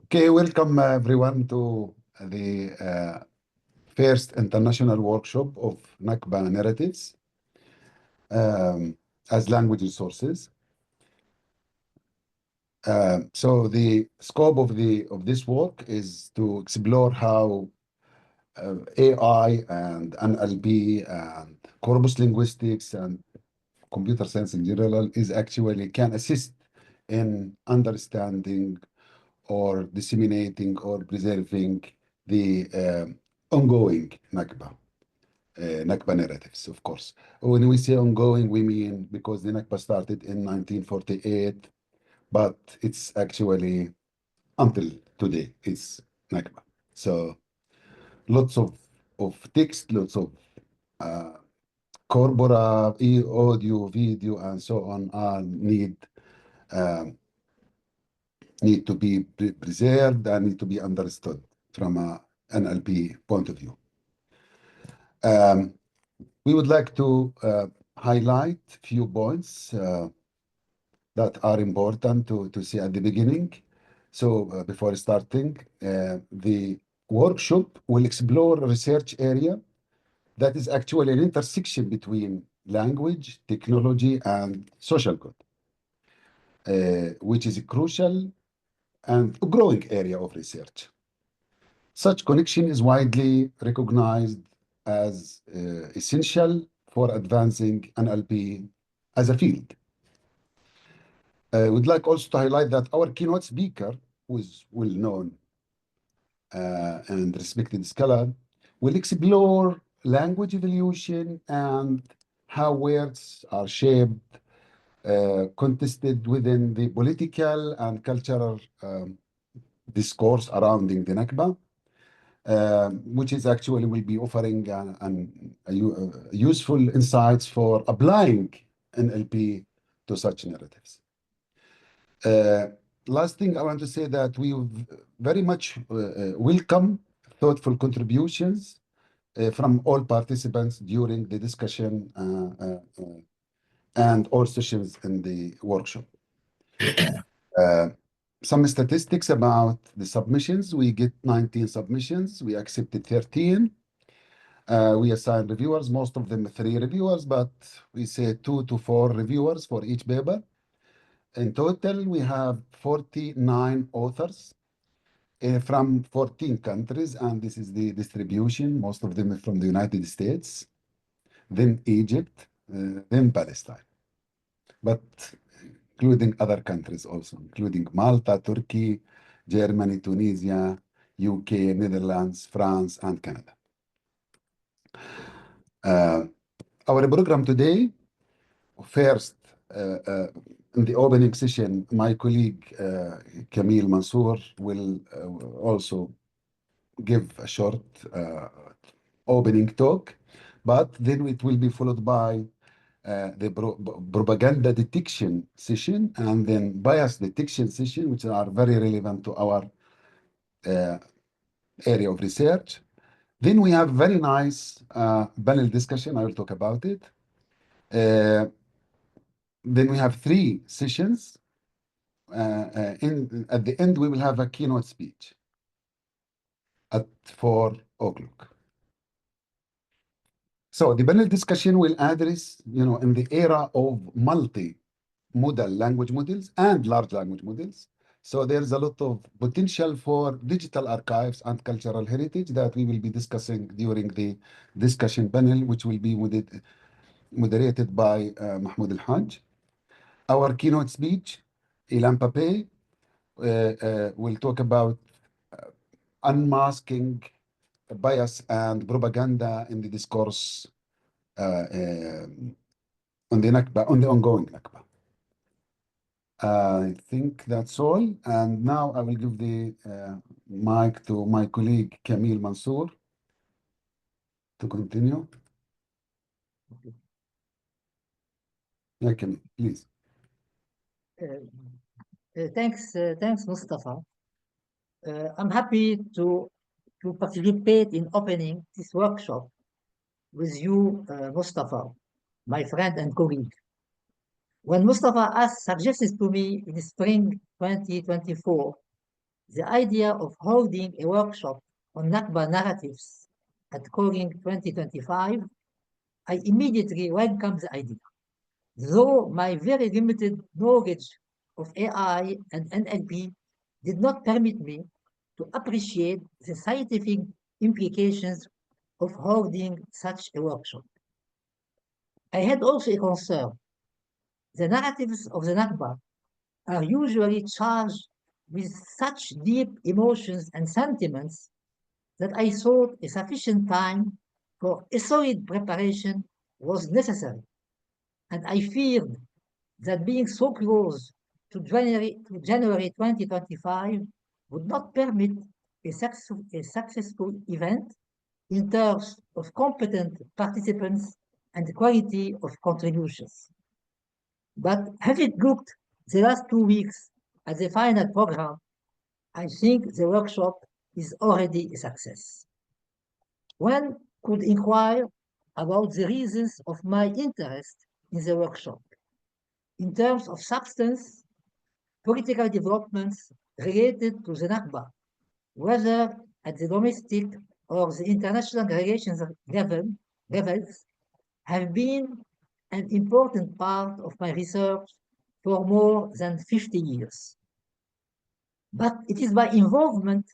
Okay, welcome everyone to the first international workshop of Nakba narratives as language resources. So the scope of this work is to explore how AI and NLP and corpus linguistics and computer science in general is actually can assist in understanding or disseminating or preserving the ongoing Nakba narratives, of course. When we say ongoing, we mean because the Nakba started in 1948, but it's actually until today, it's Nakba. So lots of text, lots of uh, corpora, audio, video, and so on um, need to be preserved and need to be understood from a NLP point of view. Um, we would like to highlight few points that are important to see at the beginning. So before starting, the workshop will explore a research area that is actually an intersection between language, technology, and social good, which is a crucial and growing area of research. Such connection is widely recognized as essential for advancing NLP as a field. We'd like also to highlight that our keynote speaker, who is well-known and respected scholar, will explore language evolution and how words are shaped, contested within the political and cultural discourse surrounding the Nakba, which is actually will be offering useful insights for applying NLP to such narratives. Last thing I want to say that we very much welcome thoughtful contributions from all participants during the discussion and all sessions in the workshop. Some statistics about the submissions. We get 19 submissions. We accepted 13. We assign reviewers, most of them 3 reviewers, but we say 2 to 4 reviewers for each paper. In total, we have 49 authors from 14 countries, and this is the distribution. Most of them are from the United States, then Egypt, then Palestine, but including other countries also, including Malta, Turkey, Germany, Tunisia, UK, Netherlands, France, and Canada. Our program today, first, in the opening session, my colleague Camille Mansour will also give a short opening talk, but then it will be followed by the propaganda detection session and then bias detection session, which are very relevant to our area of research. Then we have very nice panel discussion. I will talk about it. Then we have 3 sessions. At the end, we will have a keynote speech at 4 o'clock. So the panel discussion will address, in the era of multi-modal language models and large language models. So there's a lot of potential for digital archives and cultural heritage that we will be discussing during the discussion panel, which will be moderated by Mahmoud Al-Haj. Our keynote speech, Ilan Pape, will talk about unmasking bias and propaganda in the discourse on the Nakba, on the ongoing Nakba. I think that's all. And now I will give the mic to my colleague Camille Mansour to continue. Yeah, Camille, please. Thanks, Mustafa. I'm happy to participate in opening this workshop with you, Mustafa, my friend and colleague. When Mustafa suggested to me in spring 2024 the idea of holding a workshop on Nakba narratives at Coring 2025, I immediately welcomed the idea. Though my very limited knowledge of AI and NLP did not permit me to appreciate the scientific implications of holding such a workshop. I had also a concern. The narratives of the Nakba are usually charged with such deep emotions and sentiments that I thought a sufficient time for a solid preparation was necessary, and I feared that being so close to January 2025 would not permit a successful event in terms of competent participants and quality of contributions. But having looked the last 2 weeks at the final program, I think the workshop is already a success. One could inquire about the reasons of my interest in the workshop. In terms of substance, political developments related to the Nakba, whether at the domestic or the international relations levels, have been an important part of my research for more than 50 years. But it is my involvement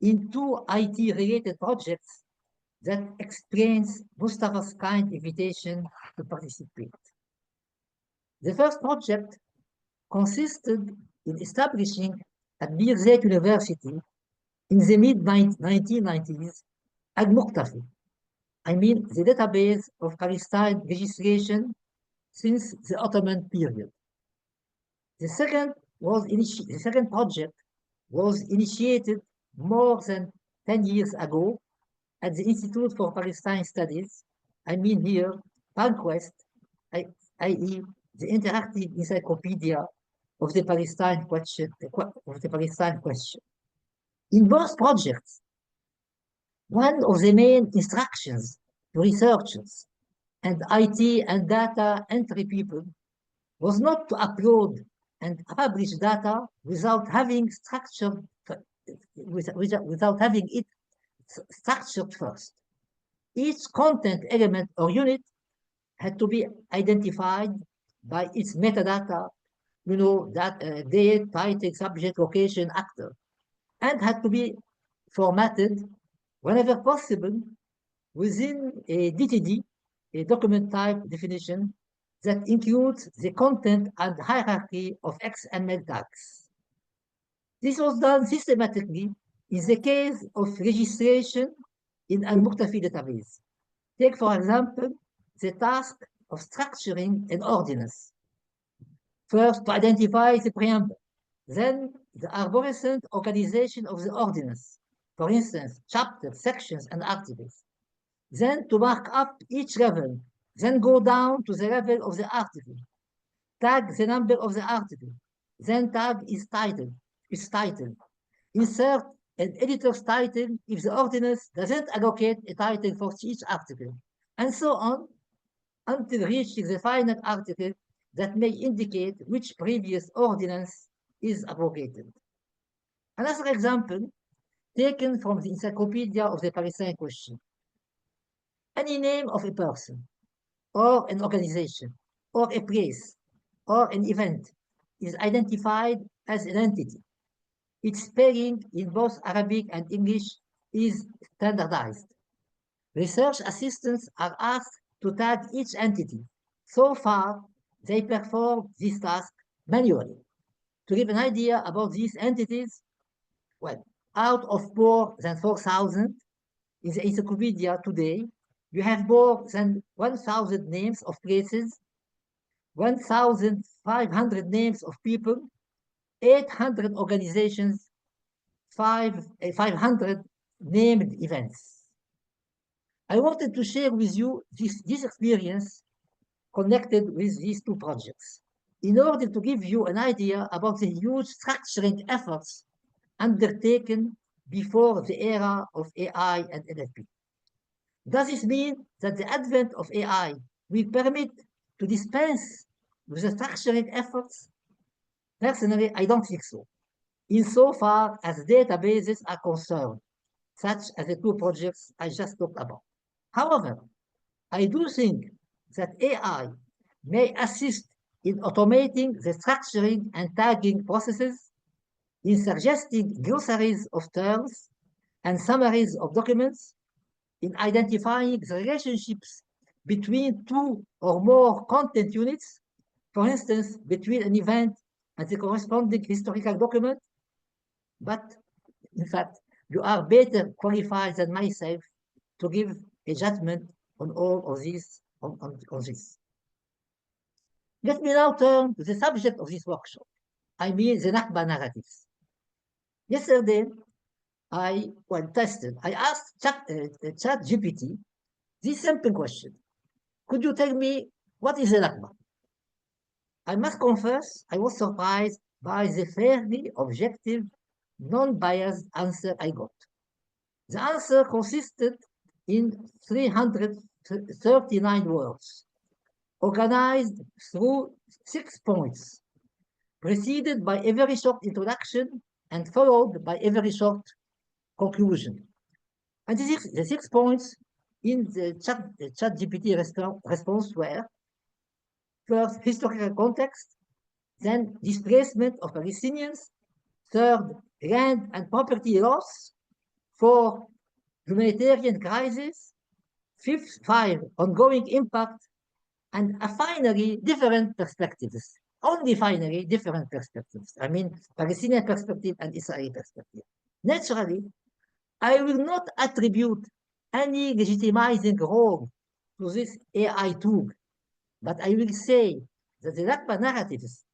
in two IT-related projects that explains Mustafa's kind invitation to participate. The first project consisted in establishing at Birzeit University in the mid-1990s Al-Muqtafi, I mean the database of Palestine legislation since the Ottoman period. The second project was initiated more than 10 years ago at the Institute for Palestine Studies, I mean here, PalQuest, i.e. the interactive encyclopedia of the Palestine question. In both projects, one of the main instructions to researchers and IT and data entry people was not to upload and publish data without having it structured first. Each content element or unit had to be identified by its metadata, date, title, subject, location, actor, and had to be formatted whenever possible within a DTD, a document type definition that includes the content and hierarchy of XML tags. This was done systematically in the case of registration in Al-Muqtafi database. Take, for example, the task of structuring an ordinance. First, to identify the preamble, then the arborescent organization of the ordinance, for instance, chapters, sections, and articles. Then to mark up each level, then go down to the level of the article, tag the number of the article, then tag its title, insert an editor's title if the ordinance doesn't allocate a title for each article, and so on until reaching the final article that may indicate which previous ordinance is abrogated. Another example taken from the Encyclopedia of the Palestine Question. Any name of a person, or an organization, or a place, or an event is identified as an entity. Its spelling in both Arabic and English is standardized. Research assistants are asked to tag each entity. So far, they perform this task manually. To give an idea about these entities, well, out of more than 4,000 in the encyclopedia today, you have more than 1,000 names of places, 1,500 names of people, 800 organizations, 500 named events. I wanted to share with you this experience connected with these two projects in order to give you an idea about the huge structuring efforts undertaken before the era of AI and NLP. Does this mean that the advent of AI will permit to dispense with the structuring efforts? Personally, I don't think so. insofar as databases are concerned, such as the two projects I just talked about. However, I do think that AI may assist in automating the structuring and tagging processes, in suggesting glossaries of terms and summaries of documents, in identifying the relationships between two or more content units, for instance, between an event and the corresponding historical document. But in fact, you are better qualified than myself to give a judgment on all of these, on this. Let me now turn to the subject of this workshop. I mean the Nakba narratives. Yesterday, I asked Chat GPT this simple question. Could you tell me what is the Nakba? I must confess, I was surprised by the fairly objective, non-biased answer I got. The answer consisted in 339 words, organized through 6 points, preceded by a very short introduction and followed by a very short conclusion. And the six points in the chat GPT response were: first, historical context; then, displacement of Palestinians; third, land and property loss; four, humanitarian crisis; five, ongoing impact; and finally, different perspectives. Only finally, different perspectives. I mean, Palestinian perspective and Israeli perspective. Naturally, I will not attribute any legitimizing role to this AI tool, but I will say that the Nakba narratives,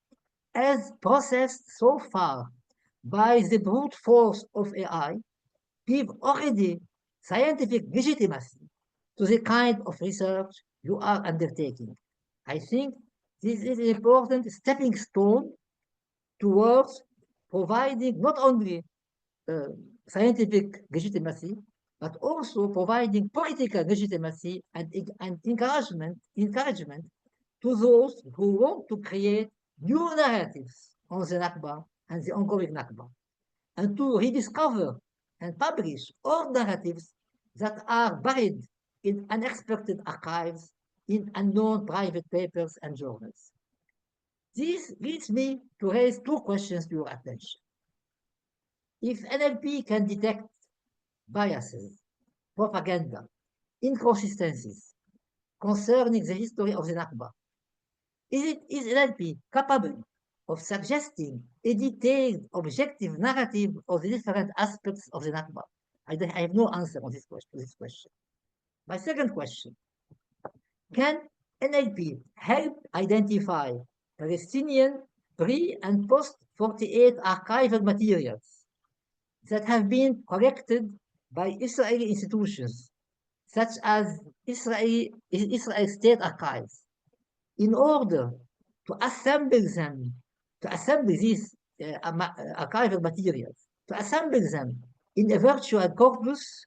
as processed so far by the brute force of AI, give already scientific legitimacy to the kind of research you are undertaking. I think this is an important stepping stone towards providing not only scientific legitimacy, but also providing political legitimacy and encouragement to those who want to create new narratives on the Nakba and the ongoing Nakba, and to rediscover and publish old narratives that are buried in unexpected archives in unknown private papers and journals. This leads me to raise two questions to your attention. If NLP can detect biases, propaganda, inconsistencies concerning the history of the Nakba, is NLP capable of suggesting a detailed, objective narrative of the different aspects of the Nakba? I have no answer on this question. My second question: can NLP help identify Palestinian pre- and post-48 archival materials that have been collected by Israeli institutions, such as Israel State Archives, in order to assemble these archival materials, to assemble them in a virtual corpus?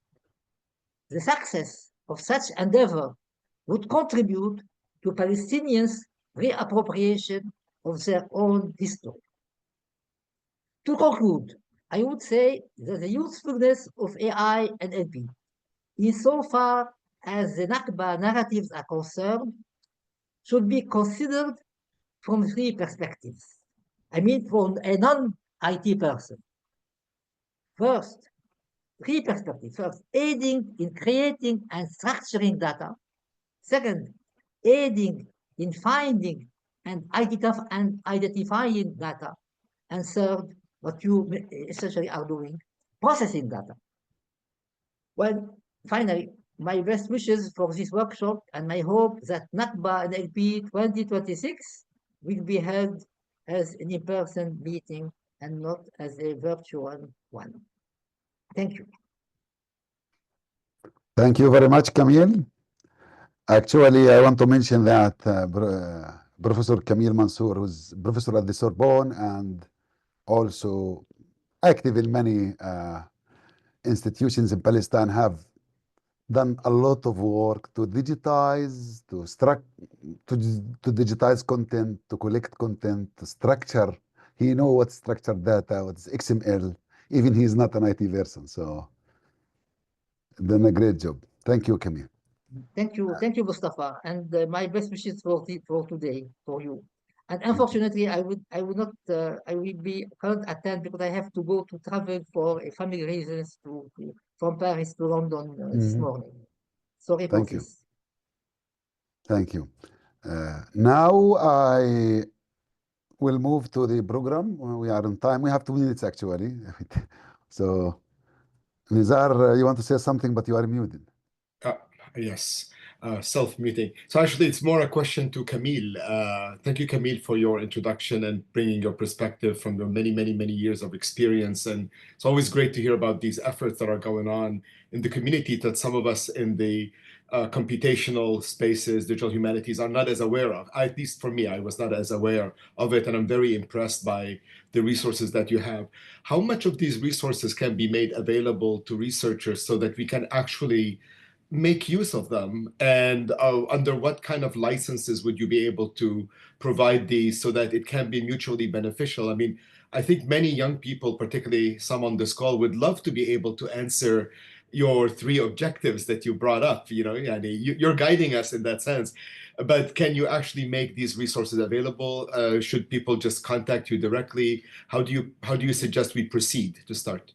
The success of such endeavor would contribute to Palestinians' reappropriation of their own history. To conclude, I would say that the usefulness of AI and NLP, insofar as the Nakba narratives are concerned, should be considered from three perspectives. I mean, from a non-IT person. First, three perspectives. First, aiding in creating and structuring data. Second, aiding in finding and identifying data. And third, what you essentially are doing, processing data. Well, finally, my best wishes for this workshop and my hope that Nakba-NLP 2026 will be held as an in-person meeting and not as a virtual one. Thank you. Thank you very much, Camille. Actually, I want to mention that Professor Camille Mansour, who's professor at the Sorbonne and also active in many institutions in Palestine, have done a lot of work to digitize, to digitize content, to collect content, to structure he know what's structured data, what's XML. Even he's not an IT person, so done a great job. Thank you, Camille. Thank you, Mustafa, and my best wishes for today for you. And Thank you. unfortunately, I will not, I will be can't attend because I have to go to travel for family reasons from Paris to London this Mhm. morning. Sorry for Thank you. this. Thank you. Now I will move to the program. We are on time. We have 2 minutes actually. So, Nizar, you want to say something, but you are muted. Uh, yes, self-muting. So actually, it's more a question to Camille. Thank you, Camille, for your introduction and bringing your perspective from your many, many, many years of experience. And it's always great to hear about these efforts that are going on in the community that some of us in the computational spaces, digital humanities, are not as aware of. At least for me, I was not as aware of it, and I'm very impressed by the resources that you have. How much of these resources can be made available to researchers so that we can actually make use of them, and under what kind of licenses would you be able to provide these so that it can be mutually beneficial? I mean, I think many young people, particularly some on this call, would love to be able to answer your 3 objectives that you brought up. You're guiding us in that sense, but can you actually make these resources available? Should people just contact you directly? How do you suggest we proceed to start?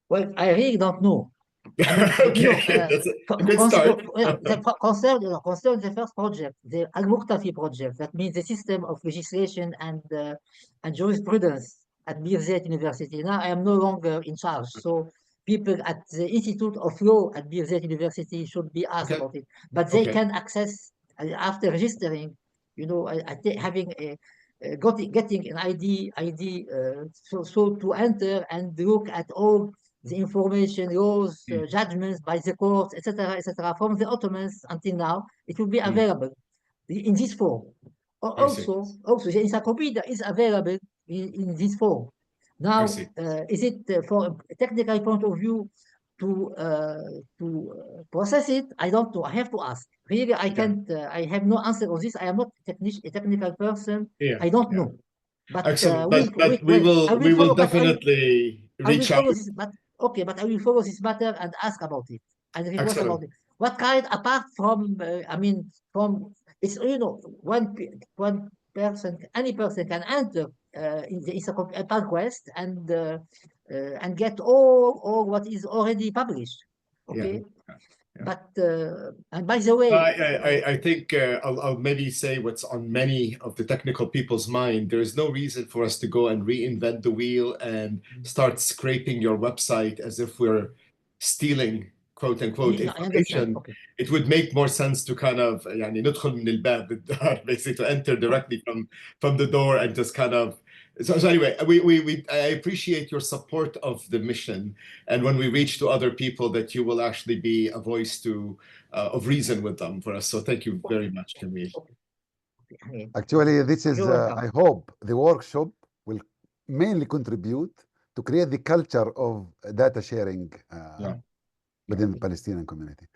Well, I really don't know. I mean, Okay, that's a good start. concern the first project, the Al-Muqtafi project, that means the system of legislation and jurisprudence at Birzeit University. Now I am no longer in charge, so people at the Institute of Law at Birzeit University should be asked Okay. about it. But they Okay. can access after registering, having getting an ID, so to enter and look at all the information, laws, judgments by the courts, etc., from the Ottomans until now, it will be available in this form. I see. Also, the encyclopedia is available in this form. I Now, see. is it for a technical point of view to process it? I don't know. I have to ask. Really, I Yeah. can't. I have no answer on this. I am not a technical person. Yeah. I don't Yeah. know. But Excellent. we But we wait. will I will we will follow. But definitely I will reach out. follow this, but okay, but I will follow this matter and ask about it and request Excellent. about it. What kind, apart from, from it's one person, any person can enter in the Instagram quest and get all what is already published. Okay, Yeah. Yeah. but and by the way, I think I'll maybe say what's on many of the technical people's mind. There is no reason for us to go and reinvent the wheel and start scraping your website as if we're stealing, quote unquote, I understand. information. Okay. It would make more sense to kind of يعني ندخل من الباب بالدار, basically to enter directly from the door and just kind of. So anyway, I appreciate your support of the mission, and when we reach to other people, that you will actually be a voice of reason with them for us. So thank you very much, Camille. Okay. Actually, this is, You're welcome. I hope the workshop will mainly contribute to create the culture of data sharing within the Palestinian community.